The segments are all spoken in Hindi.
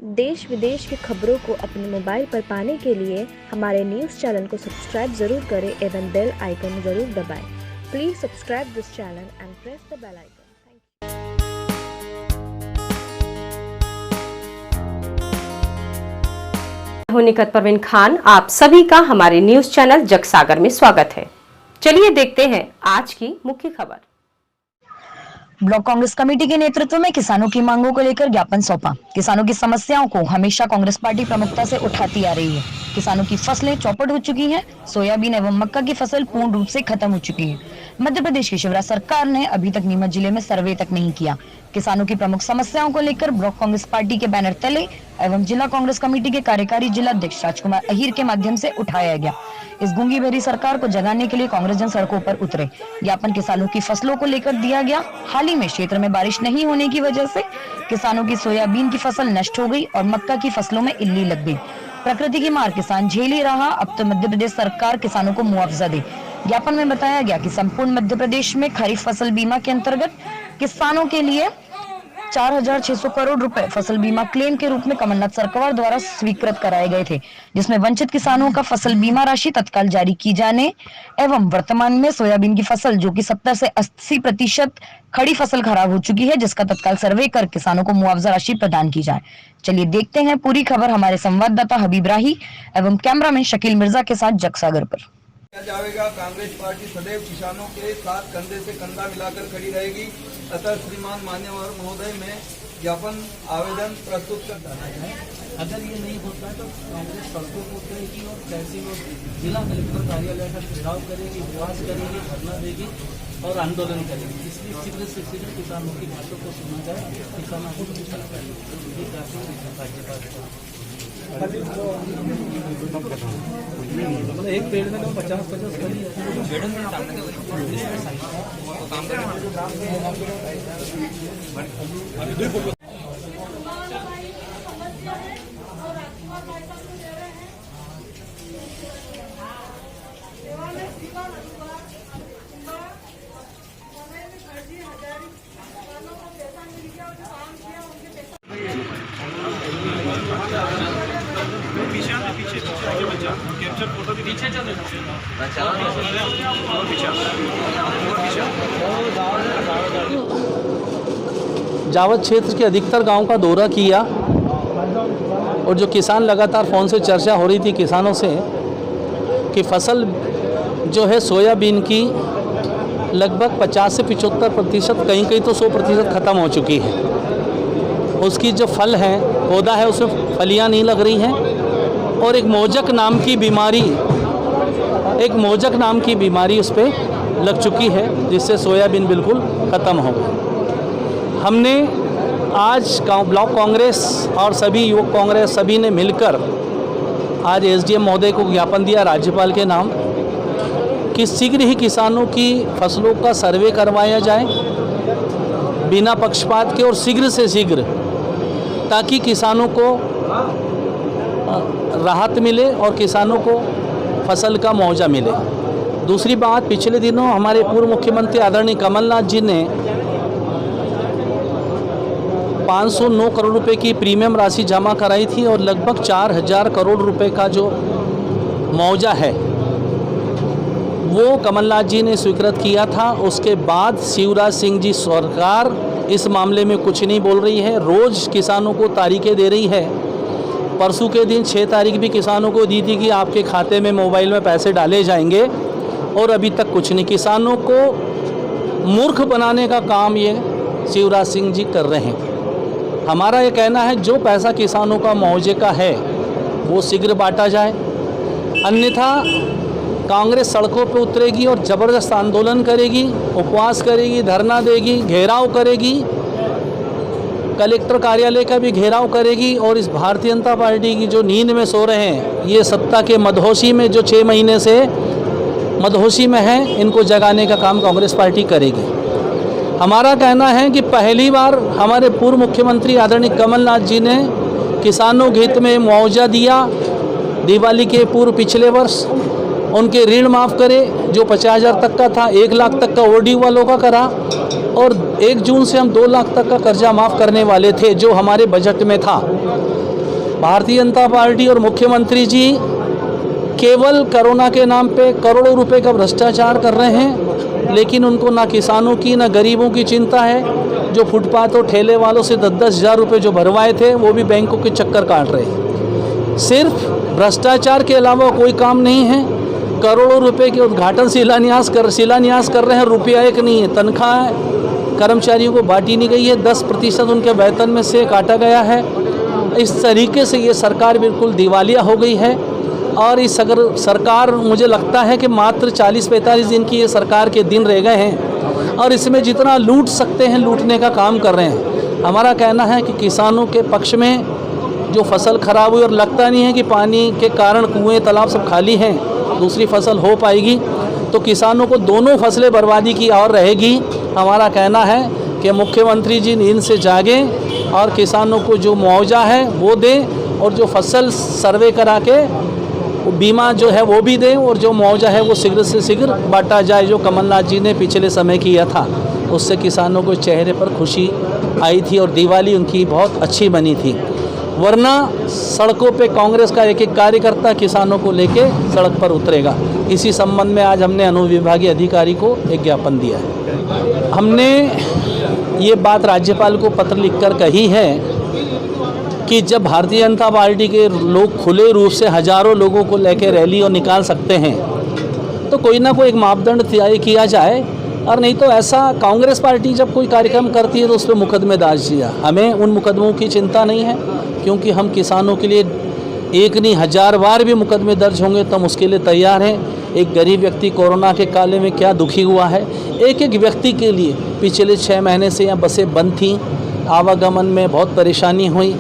देश विदेश की खबरों को अपने मोबाइल पर पाने के लिए हमारे न्यूज़ चैनल को सब्सक्राइब जरूर करें एवं बेल आइकन जरूर दबाएं। Please subscribe this channel and press the bell icon. हूं निकत परवीन खान, आप सभी का हमारे न्यूज चैनल जगसागर में स्वागत है। चलिए देखते हैं आज की मुख्य खबर। ब्लॉक कांग्रेस कमेटी के नेतृत्व में किसानों की मांगों को लेकर ज्ञापन सौंपा। किसानों की समस्याओं को हमेशा कांग्रेस पार्टी प्रमुखता से उठाती आ रही है। किसानों की फसलें चौपट हो चुकी हैं। सोयाबीन एवं मक्का की फसल पूर्ण रूप से खत्म हो चुकी है। मध्य प्रदेश की शिवराज सरकार ने अभी तक नीमच जिले में सर्वे तक नहीं किया। किसानों की प्रमुख समस्याओं को लेकर ब्लॉक कांग्रेस पार्टी के बैनर तले एवं जिला कांग्रेस कमेटी के कार्यकारी जिला अध्यक्ष राजकुमार अहीर के माध्यम से उठाया गया। इस गूंगी बहरी सरकार को जगाने के लिए कांग्रेस जन सड़कों पर उतरे। ज्ञापन किसानों की फसलों को लेकर दिया गया। हाल ही में क्षेत्र में बारिश नहीं होने की वजह से किसानों की सोयाबीन की फसल नष्ट हो गई और मक्का की फसलों में इल्ली लग गई। प्रकृति की मार किसान झेल ही रहा, अब तो मध्य प्रदेश सरकार किसानों को मुआवजा दे। ज्ञापन में बताया गया कि संपूर्ण मध्य प्रदेश में खरीफ फसल बीमा के अंतर्गत किसानों के लिए 4,600 करोड़ रुपए फसल बीमा क्लेम के रूप में कमलनाथ सरकार द्वारा स्वीकृत कराए गए थे, जिसमें वंचित किसानों का फसल बीमा राशि तत्काल जारी की जाने एवं वर्तमान में सोयाबीन की फसल जो कि 70 से 80% खड़ी फसल खराब हो चुकी है, जिसका तत्काल सर्वे कर किसानों को मुआवजा राशि प्रदान की जाए। चलिए देखते हैं पूरी खबर हमारे संवाददाता हबीब राही एवं कैमरामैन शकील मिर्जा के साथ जगसागर पर। जाएगा। कांग्रेस पार्टी सदैव किसानों के साथ कंधे से कंधा मिलाकर खड़ी रहेगी। अतः श्रीमान मान्यवर महोदय में ज्ञापन आवेदन प्रस्तुत करता है। अगर ये नहीं होता है तो कांग्रेस सड़कों को उतरेगी और कैसे वो जिला कलेक्टर कार्यालय का घेराव करेगी, उपवास करेगी, धरना देगी और आंदोलन करेगी। इसलिए शीघ्र से शीघ्र किसानों की बातों को सुना जाए, किसानों को सूचना मतलब एक पेड़ में तो 50-50 खड़ी जावद क्षेत्र के अधिकतर गांव का दौरा किया और जो किसान लगातार फ़ोन से चर्चा हो रही थी किसानों से कि फसल जो है सोयाबीन की लगभग 50 से 75%, कहीं तो 100% ख़त्म हो चुकी है। उसकी जो फल है, पौधा है, उसमें फलियां नहीं लग रही हैं और एक मोजक नाम की बीमारी उस पर लग चुकी है, जिससे सोयाबीन बिल्कुल ख़त्म हो गई। हमने आज ब्लॉक कांग्रेस और सभी युवक कांग्रेस सभी ने मिलकर आज एसडीएम महोदय को ज्ञापन दिया राज्यपाल के नाम कि शीघ्र ही किसानों की फसलों का सर्वे करवाया जाए बिना पक्षपात के और शीघ्र से शीघ्र, ताकि किसानों को राहत मिले और किसानों को फसल का मुआवजा मिले। दूसरी बात, पिछले दिनों हमारे पूर्व मुख्यमंत्री आदरणीय कमलनाथ जी ने 509 करोड़ रुपए की प्रीमियम राशि जमा कराई थी और लगभग 4,000 करोड़ रुपए का जो मुआवजा है वो कमलनाथ जी ने स्वीकृत किया था। उसके बाद शिवराज सिंह जी सरकार इस मामले में कुछ नहीं बोल रही है, रोज़ किसानों को तारीखें दे रही है। परसों के दिन 6 तारीख भी किसानों को दी थी कि आपके खाते में मोबाइल में पैसे डाले जाएंगे और अभी तक कुछ नहीं। किसानों को मूर्ख बनाने का काम ये शिवराज सिंह जी कर रहे हैं। हमारा ये कहना है जो पैसा किसानों का मुआवजे का है वो शीघ्र बांटा जाए, अन्यथा कांग्रेस सड़कों पर उतरेगी और ज़बरदस्त आंदोलन करेगी, उपवास करेगी, धरना देगी, घेराव करेगी, कलेक्टर कार्यालय का भी घेराव करेगी। और इस भारतीय जनता पार्टी की जो नींद में सो रहे हैं, ये सत्ता के मदहोशी में जो 6 महीने से मदहोशी में हैं, इनको जगाने का काम कांग्रेस पार्टी करेगी। हमारा कहना है कि पहली बार हमारे पूर्व मुख्यमंत्री आदरणीय कमलनाथ जी ने किसानों के हित में मुआवजा दिया। दिवाली के पूर्व पिछले वर्ष उनके ऋण माफ़ करे, जो 50,000 तक का था 1 लाख तक का ओवरड्यू वालों का करा और 1 जून से हम 2 लाख तक का कर्जा माफ़ करने वाले थे जो हमारे बजट में था। भारतीय जनता पार्टी और मुख्यमंत्री जी केवल कोरोना के नाम पे करोड़ों रुपए का भ्रष्टाचार कर रहे हैं, लेकिन उनको ना किसानों की ना गरीबों की चिंता है। जो फुटपाथ और ठेले वालों से 10-10 हज़ार रुपये जो भरवाए थे वो भी बैंकों के चक्कर काट रहे हैं। सिर्फ भ्रष्टाचार के अलावा कोई काम नहीं है। करोड़ों रुपए के उद्घाटन शिलान्यास कर रहे हैं, रुपया एक नहीं है। तनख्वाह कर्मचारियों को बांटी नहीं गई है, 10% उनके वेतन में से काटा गया है। इस तरीके से ये सरकार बिल्कुल दिवालिया हो गई है। और इस अगर सरकार, मुझे लगता है कि मात्र 40-45 दिन की ये सरकार के दिन रह गए हैं और इसमें जितना लूट सकते हैं लूटने का काम कर रहे हैं। हमारा कहना है कि किसानों के पक्ष में जो फसल खराब हुई और लगता नहीं है कि पानी के कारण कुएं तालाब सब खाली हैं, दूसरी फसल हो पाएगी, तो किसानों को दोनों फसलें बर्बादी की और रहेगी। हमारा कहना है कि मुख्यमंत्री जी नींद से जागें और किसानों को जो मुआवजा है वो दें, और जो फसल सर्वे करा के बीमा जो है वो भी दें, और जो मुआवजा है वो शीघ्र से शीघ्र बांटा जाए। जो कमलनाथ जी ने पिछले समय किया था उससे किसानों को चेहरे पर खुशी आई थी और दिवाली उनकी बहुत अच्छी बनी थी। वरना सड़कों पे कांग्रेस का एक कार्यकर्ता किसानों को लेके सड़क पर उतरेगा। इसी संबंध में आज हमने अनुविभागीय अधिकारी को एक ज्ञापन दिया है। हमने ये बात राज्यपाल को पत्र लिखकर कही है कि जब भारतीय जनता पार्टी के लोग खुले रूप से हजारों लोगों को लेकर रैली और निकाल सकते हैं तो कोई ना कोई एक मापदंड तय किया जाए, और नहीं तो ऐसा कांग्रेस पार्टी जब कोई कार्यक्रम करती है तो उस पर मुकदमे दर्ज किया। हमें उन मुकदमों की चिंता नहीं है, क्योंकि हम किसानों के लिए एक नहीं 1000 बार भी मुकदमे दर्ज होंगे तो हम उसके लिए तैयार हैं। एक गरीब व्यक्ति कोरोना के काले में क्या दुखी हुआ है। एक एक व्यक्ति के लिए पिछले 6 महीने से यहाँ बसें बंद थीं, आवागमन में बहुत परेशानी हुई।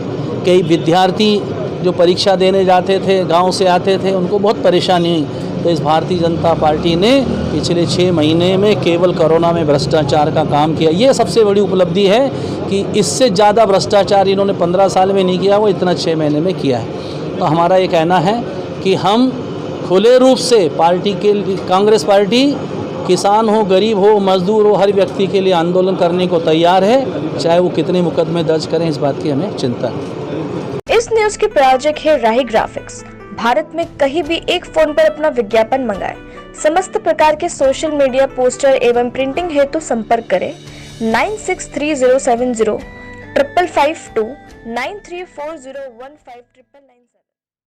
कई विद्यार्थी जो परीक्षा देने जाते थे, गांव से आते थे, उनको बहुत परेशानी हुई। तो इस भारतीय जनता पार्टी ने पिछले 6 महीने में केवल कोरोना में भ्रष्टाचार का काम किया। ये सबसे बड़ी उपलब्धि है कि इससे ज़्यादा भ्रष्टाचार इन्होंने 15 साल में नहीं किया, वो इतना 6 महीने में किया है। तो हमारा ये कहना है कि हम खुले रूप से पार्टी के लिए, कांग्रेस पार्टी किसान हो, गरीब हो, मजदूर हो, हर व्यक्ति के लिए आंदोलन करने को तैयार है, चाहे वो कितने मुकदमे दर्ज करें, इस बात की हमें चिंता है। इस न्यूज के प्रायोजक है राही ग्राफिक्स। भारत में कहीं भी एक फोन पर अपना विज्ञापन मंगाएं। समस्त प्रकार के सोशल मीडिया पोस्टर एवं प्रिंटिंग हेतु संपर्क करें 963070 555 2 93401599।